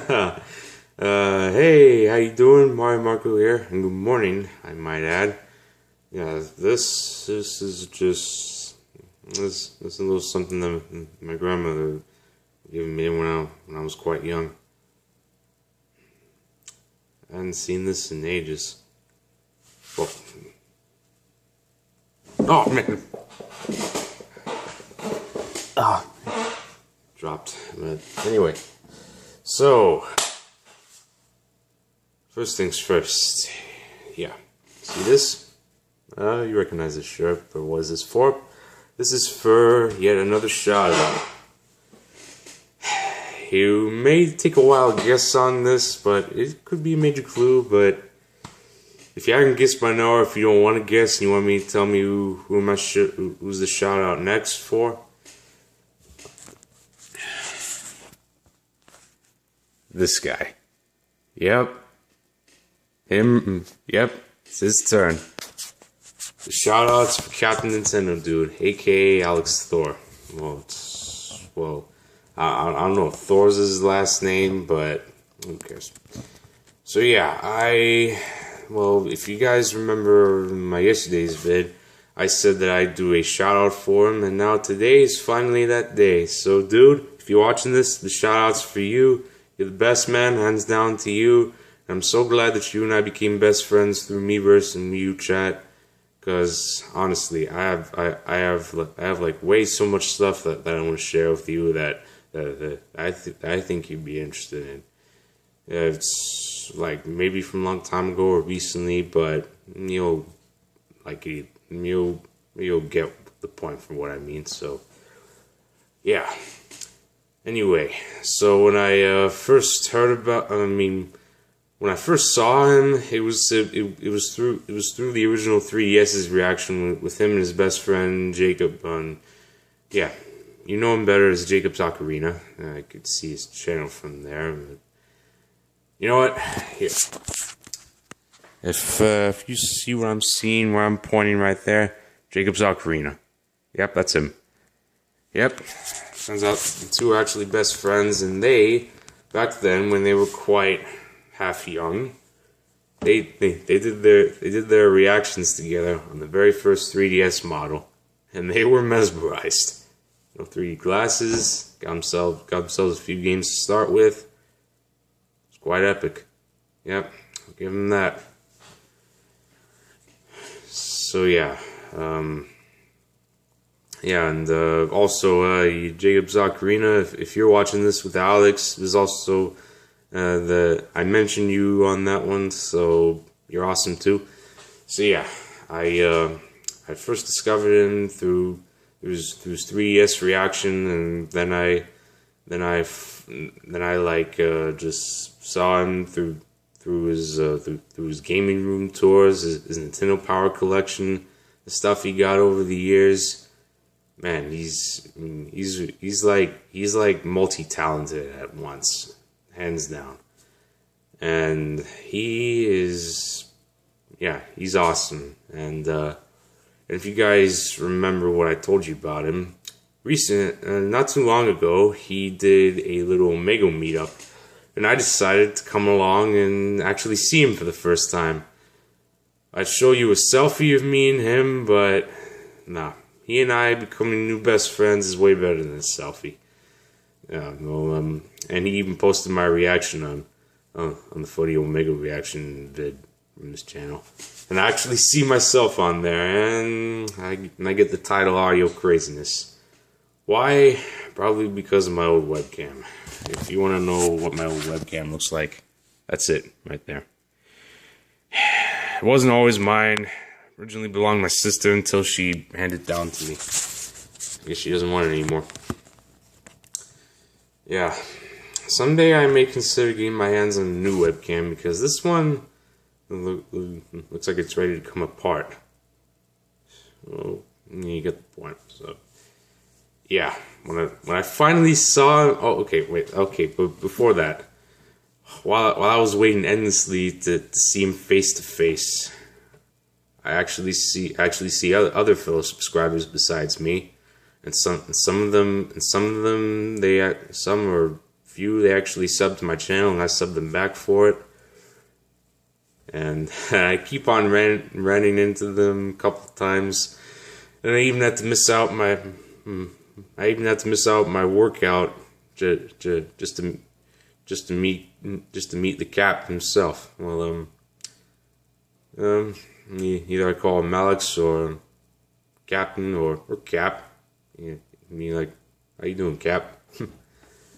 Hey, how you doing? Mario Marco here, and good morning, I might add. Yeah, this is just this is a little something that my grandmother gave me when I was quite young. I hadn't seen this in ages. Well, oh man, dropped. But anyway, so first things first. Yeah, see this? You recognize this shirt, but what is this for? This is for yet another shout out. You may take a while to guess on this, but it could be a major clue. But if you haven't guessed by now, or if you don't want to guess and you want me to tell me who's the shout out next for, this guy. Yep. Him. Yep. It's his turn. The shout outs for captainnintendodude, aka Alex Thor. Well, I don't know if Thor's his last name, but who cares? So yeah, if you guys remember my yesterday's vid, I said that I'd do a shout out for him, and now today is finally that day. So dude, if you're watching this, the shout outs for you. You're the best, man, hands down to you. I'm so glad that you and I became best friends through Miiverse and Miu Chat. Because honestly, I have like way so much stuff that I want to share with you that I think you'd be interested in. It's like maybe from a long time ago or recently, but you'll get the point from what I mean. So yeah. Anyway, so when I first heard about, when I first saw him, it was through the original 3DS's reaction with him and his best friend Jacob on, yeah, you know him better as Jacob's Ocarina. I could see his channel from there. But you know what? Here, if you see what I'm seeing, where I'm pointing right there, Jacob's Ocarina. Yep, that's him. Yep. Turns out the two are actually best friends, and they, back then when they were quite half young, they did their reactions together on the very first 3DS model, and they were mesmerized. 3D glasses, got themselves a few games to start with. It's quite epic. Yep, I'll give them that. So yeah, yeah, and also Jacob's Ocarina. If you're watching this with Alex, there's also I mentioned you on that one, so you're awesome too. So yeah, I first discovered him through his 3DS reaction, and then I just saw him through his gaming room tours, his Nintendo Power collection, the stuff he got over the years. Man, he's like multi-talented at once, hands down. And he's awesome. And if you guys remember what I told you about him, not too long ago, he did a little Omega meetup, and I decided to come along and actually see him for the first time. I'd show you a selfie of me and him, but nah. He and I becoming new best friends is way better than a selfie. Yeah, well, and he even posted my reaction on the Funny Omega reaction vid from his channel, and I actually see myself on there, and I get the title Audio Craziness. Why? Probably because of my old webcam. If you want to know what my old webcam looks like, that's it right there. It wasn't always mine. Originally belonged to my sister until she handed it down to me. I guess she doesn't want it anymore. Yeah. Someday I may consider getting my hands on a new webcam, because this one looks like it's ready to come apart. So, you get the point. So, yeah. When I finally saw... but before that, while I was waiting endlessly to see him face to face, I actually see other fellow subscribers besides me, and some of them are few, they actually subbed to my channel, and I subbed them back for it. And I keep on running into them a couple of times, and I even had to miss out my workout just to meet the Cap himself. Well, either I call him Alex or Captain or Cap. You mean like, how you doing, Cap?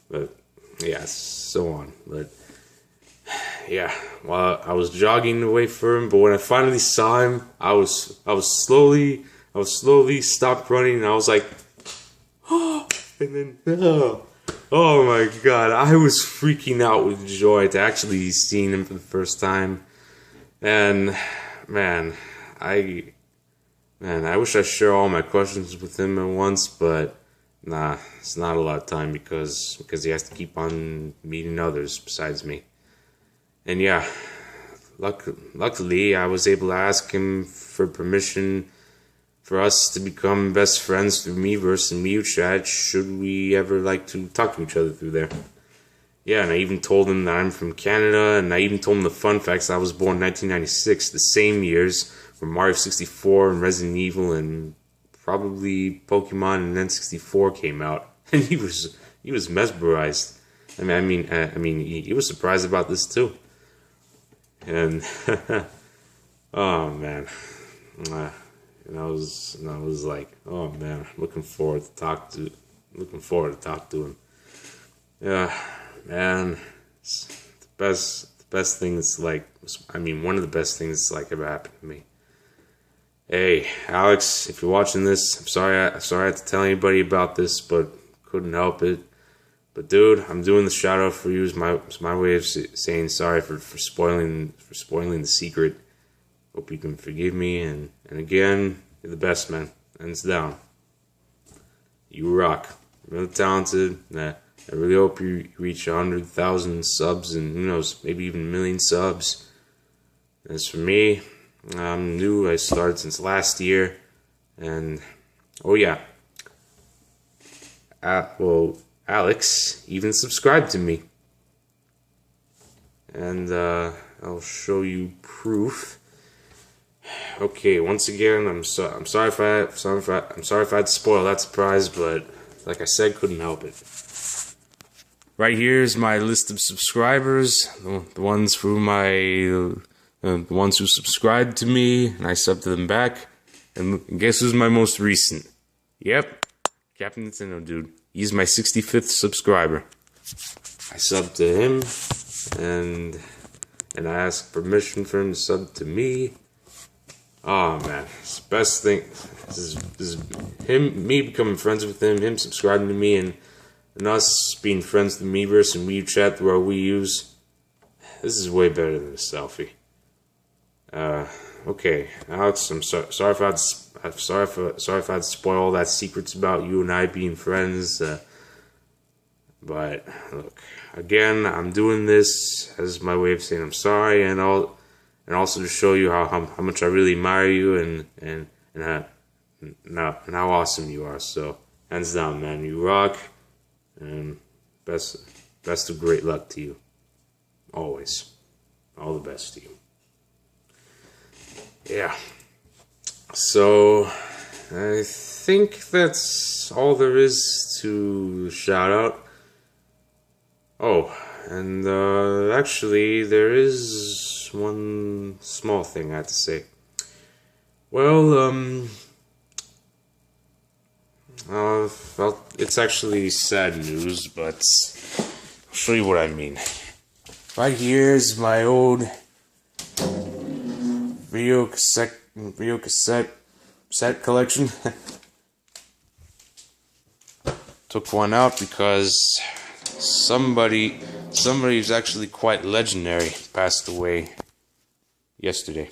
But yeah, so on. But yeah, well, I was jogging away from him, but when I finally saw him, I was slowly stopped running, and I was like, oh, and then oh my god, I was freaking out with joy to actually seeing him for the first time. And man, I wish I share all my questions with him at once, but nah, it's not a lot of time because he has to keep on meeting others besides me. And yeah, luckily I was able to ask him for permission for us to become best friends through Miiverse and MiuChat should we ever like to talk to each other through there. Yeah, and I even told him that I'm from Canada, and I even told him the fun facts. I was born in 1996, the same years where Mario 64 and Resident Evil and probably Pokemon and N64 came out, and he was mesmerized. I mean, he was surprised about this too. And oh man, and I was like, oh man, looking forward to talk to him. Yeah, man, it's the best thing that's like, I mean, one of the best things that's like ever happened to me. Hey, Alex, if you're watching this, I'm sorry I had to tell anybody about this, but couldn't help it. But dude, I'm doing the shout out for you. It's my way of saying sorry for spoiling the secret. Hope you can forgive me, and again, you're the best, man. Hands down. You rock. You're really talented. I really hope you reach 100,000 subs, and who knows, maybe even a million subs. As for me, I'm new. I started since last year, and oh yeah. Well, Alex even subscribed to me, and I'll show you proof. Okay, once again, I'm sorry if I had to spoil that surprise, but like I said, couldn't help it. Right here is my list of subscribers, the ones who subscribed to me, and I subbed to them back. And guess who's my most recent? Yep, Captain Nintendo Dude. He's my 65th subscriber. I subbed to him, and I asked permission for him to sub to me. Oh man, it's the best thing. This is me becoming friends with him subscribing to me, and us being friends through Miiverse and MiuChat through our Wii U's. This is way better than a selfie. Okay, Alex, I'm sorry if I had to spoil all that secrets about you and I being friends. But look, again, I'm doing this as my way of saying I'm sorry, and also to show you how much I really admire you and how awesome you are. So hands down, man, you rock, and best of great luck to you. Always, all the best to you. Yeah. So I think that's all there is to shout out. Oh, and actually, there is one small thing I have to say. Well, it's actually sad news, but I'll show you what I mean. Right here is my old video cassette collection. Took one out because somebody who's actually quite legendary passed away yesterday.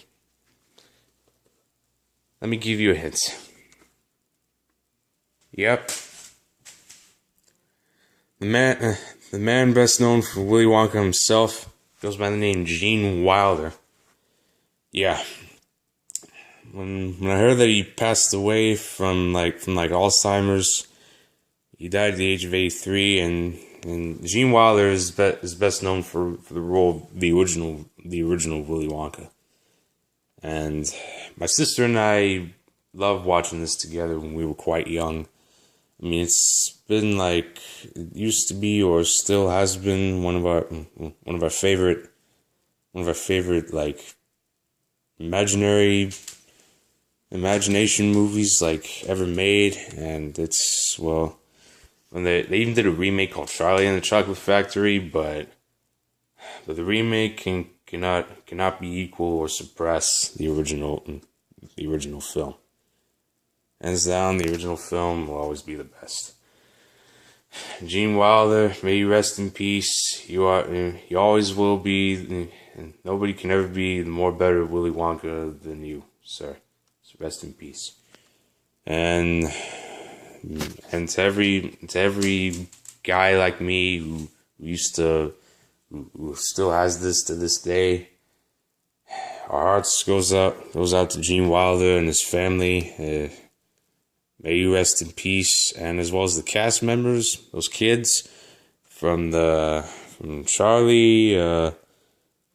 Let me give you a hint. Yep. The man best known for Willy Wonka himself goes by the name Gene Wilder. Yeah. When I heard that he passed away from Alzheimer's, he died at the age of 83, and and Gene Wilder is best known for the role of the original Willy Wonka. And my sister and I loved watching this together when we were quite young. I mean, it's been like, it used to be, or still has been, one of our favorite like imagination movies like ever made. And it's, well, when they even did a remake called Charlie and the Chocolate Factory, but the remake cannot be equal or suppress the original film. Hands down, the original film will always be the best. Gene Wilder, may you rest in peace. You always will be, and nobody can ever be the more better Willy Wonka than you, sir. So rest in peace. And to every guy like me who still has this to this day, our hearts goes out to Gene Wilder and his family. May you rest in peace, and as well as the cast members, those kids from Charlie,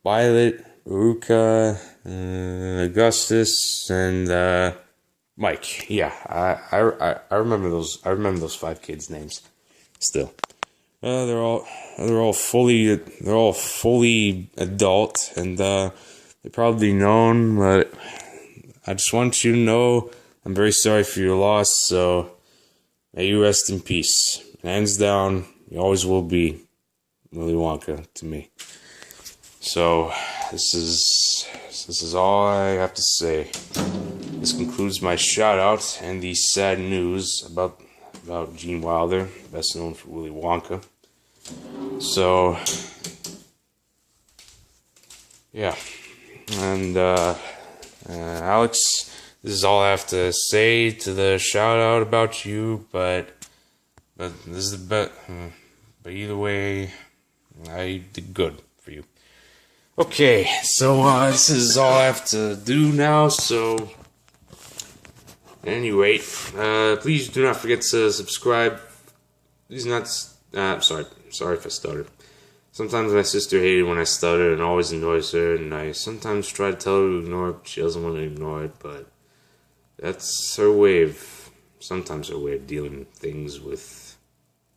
Violet, Veruca, Augustus, and Mike. Yeah, I remember those. I remember those 5 kids' names. Still, they're all fully adult, and they're probably known. But I just want you to know, I'm very sorry for your loss, so may you rest in peace. Hands down, you always will be Willy Wonka to me. So this is all I have to say. This concludes my shout out and the sad news about Gene Wilder, best known for Willy Wonka. So yeah, and Alex, this is all I have to say to the shout out about you, but this is the best. But either way, I did good for you. Okay, so this is all I have to do now. So anyway, please do not forget to subscribe. Please not. Sorry if I stuttered. Sometimes my sister hated when I stutter, and always annoys her. And I sometimes try to tell her to ignore it, but she doesn't want to ignore it. But that's her way of, sometimes her way of dealing with things with,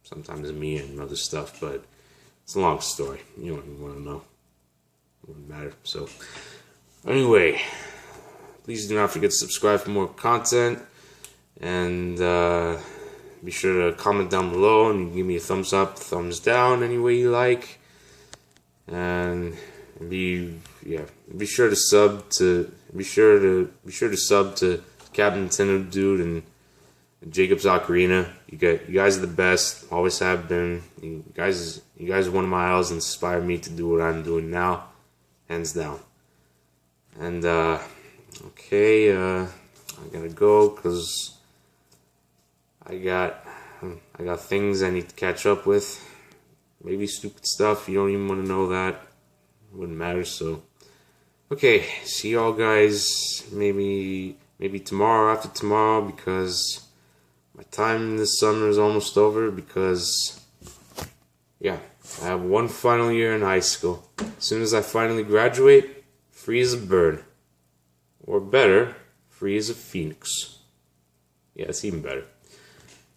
sometimes me and other stuff, but it's a long story. You don't even want to know. It wouldn't matter. So, anyway, please do not forget to subscribe for more content, and be sure to comment down below, and you can give me a thumbs up, thumbs down, any way you like, and be sure to sub to Captain Nintendodude and Jacob's Ocarina. You guys are the best. Always have been. You guys are one of my idols and inspire me to do what I'm doing now, hands down. And okay, I gotta go because I got things I need to catch up with. Maybe stupid stuff. You don't even want to know that. It wouldn't matter. So okay, see y'all guys. Maybe tomorrow, after tomorrow, because my time this summer is almost over, because yeah, I have one final year in high school. As soon as I finally graduate, free as a bird. Or better, free as a phoenix. Yeah, it's even better.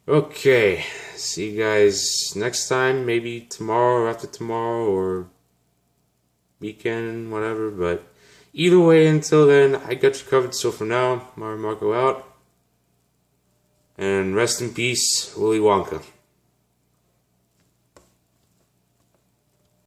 Okay, see you guys next time, maybe tomorrow or after tomorrow or weekend, whatever, but either way, until then, I got you covered. So for now, Mario Marco out. And rest in peace, Willy Wonka.